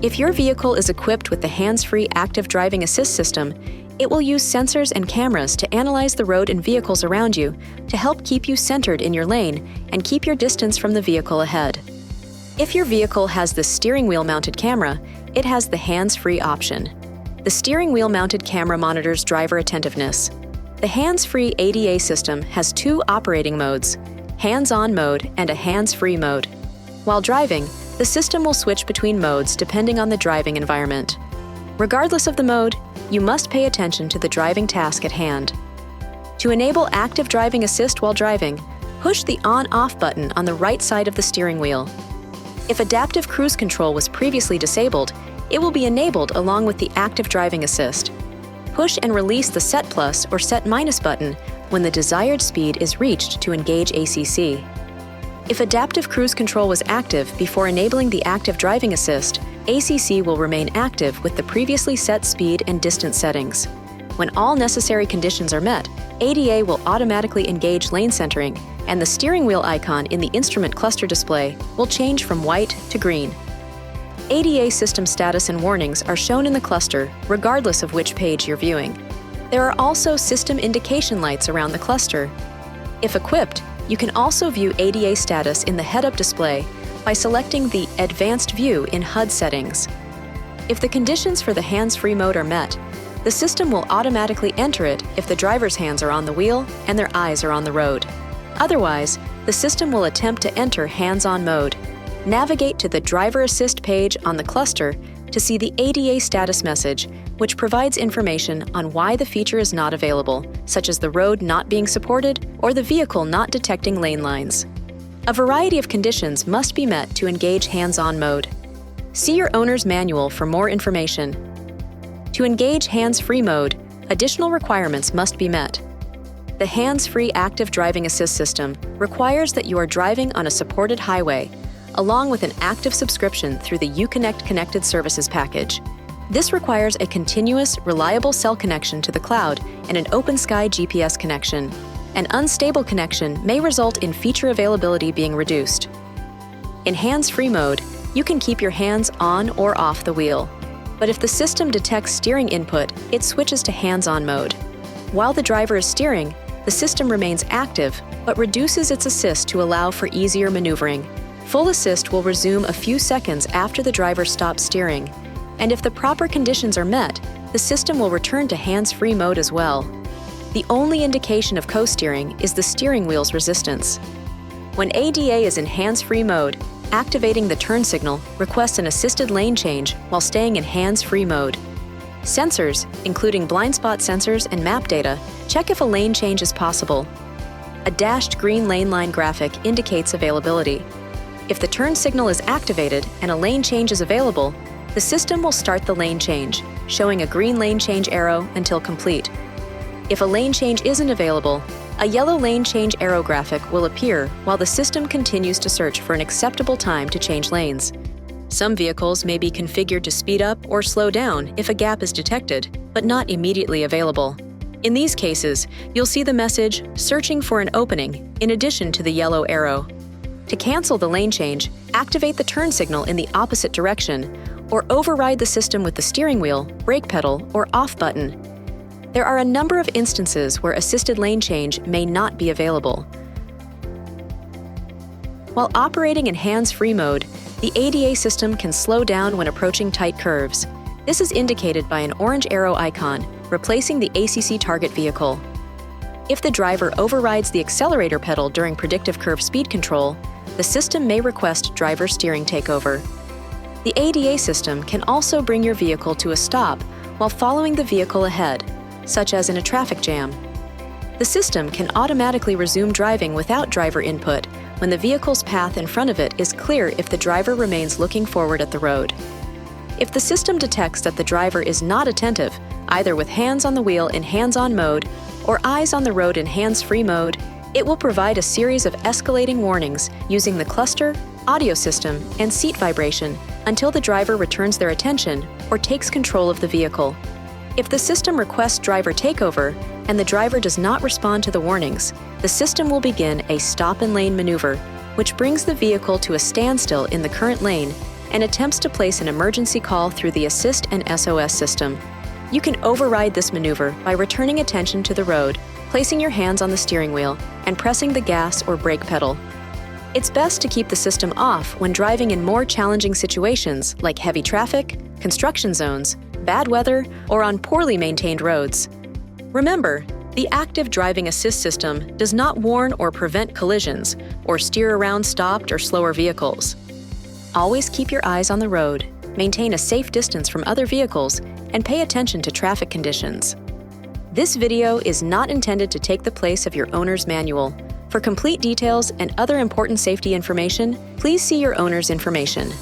If your vehicle is equipped with the hands-free active driving assist system, it will use sensors and cameras to analyze the road and vehicles around you to help keep you centered in your lane and keep your distance from the vehicle ahead. If your vehicle has the steering wheel mounted camera, it has the hands-free option. The steering wheel mounted camera monitors driver attentiveness. The hands-free ADA system has two operating modes, hands-on mode and a hands-free mode. While driving, the system will switch between modes depending on the driving environment. Regardless of the mode, you must pay attention to the driving task at hand. To enable active driving assist while driving, push the on-off button on the right side of the steering wheel. If adaptive cruise control was previously disabled, it will be enabled along with the active driving assist. Push and release the Set Plus or Set Minus button when the desired speed is reached to engage ACC. If adaptive cruise control was active before enabling the active driving assist, ACC will remain active with the previously set speed and distance settings. When all necessary conditions are met, ADA will automatically engage lane centering, and the steering wheel icon in the instrument cluster display will change from white to green. ADA system status and warnings are shown in the cluster regardless of which page you're viewing. There are also system indication lights around the cluster. If equipped, you can also view ADA status in the head-up display by selecting the Advanced View in HUD settings. If the conditions for the hands-free mode are met, the system will automatically enter it if the driver's hands are on the wheel and their eyes are on the road. Otherwise, the system will attempt to enter hands-on mode. Navigate to the Driver Assist page on the cluster to see the ADA status message, which provides information on why the feature is not available, such as the road not being supported or the vehicle not detecting lane lines. A variety of conditions must be met to engage hands-on mode. See your owner's manual for more information. To engage hands-free mode, additional requirements must be met. The hands-free active driving assist system requires that you are driving on a supported highway, along with an active subscription through the Uconnect Connected Services package. This requires a continuous, reliable cell connection to the cloud and an OpenSky GPS connection. An unstable connection may result in feature availability being reduced. In hands-free mode, you can keep your hands on or off the wheel. But if the system detects steering input, it switches to hands-on mode. While the driver is steering, the system remains active, but reduces its assist to allow for easier maneuvering. Full assist will resume a few seconds after the driver stops steering, and if the proper conditions are met, the system will return to hands-free mode as well. The only indication of co-steering is the steering wheel's resistance. When ADA is in hands-free mode, activating the turn signal requests an assisted lane change while staying in hands-free mode. Sensors, including blind spot sensors and map data, check if a lane change is possible. A dashed green lane line graphic indicates availability. If the turn signal is activated and a lane change is available, the system will start the lane change, showing a green lane change arrow until complete. If a lane change isn't available, a yellow lane change arrow graphic will appear while the system continues to search for an acceptable time to change lanes. Some vehicles may be configured to speed up or slow down if a gap is detected, but not immediately available. In these cases, you'll see the message, "Searching for an opening," in addition to the yellow arrow. To cancel the lane change, activate the turn signal in the opposite direction, or override the system with the steering wheel, brake pedal, or off button. There are a number of instances where assisted lane change may not be available. While operating in hands-free mode, the ADA system can slow down when approaching tight curves. This is indicated by an orange arrow icon, replacing the ACC target vehicle. If the driver overrides the accelerator pedal during predictive curve speed control, the system may request driver steering takeover. The ADA system can also bring your vehicle to a stop while following the vehicle ahead, such as in a traffic jam. The system can automatically resume driving without driver input when the vehicle's path in front of it is clear if the driver remains looking forward at the road. If the system detects that the driver is not attentive, either with hands on the wheel in hands-on mode or eyes on the road in hands-free mode, it will provide a series of escalating warnings using the cluster, audio system, and seat vibration until the driver returns their attention or takes control of the vehicle. If the system requests driver takeover and the driver does not respond to the warnings, the system will begin a stop-and-lane maneuver, which brings the vehicle to a standstill in the current lane and attempts to place an emergency call through the Assist and SOS system. You can override this maneuver by returning attention to the road, placing your hands on the steering wheel, and pressing the gas or brake pedal. It's best to keep the system off when driving in more challenging situations like heavy traffic, construction zones, bad weather, or on poorly maintained roads. Remember, the active driving assist system does not warn or prevent collisions or steer around stopped or slower vehicles. Always keep your eyes on the road, maintain a safe distance from other vehicles, and pay attention to traffic conditions. This video is not intended to take the place of your owner's manual. For complete details and other important safety information, please see your owner's information.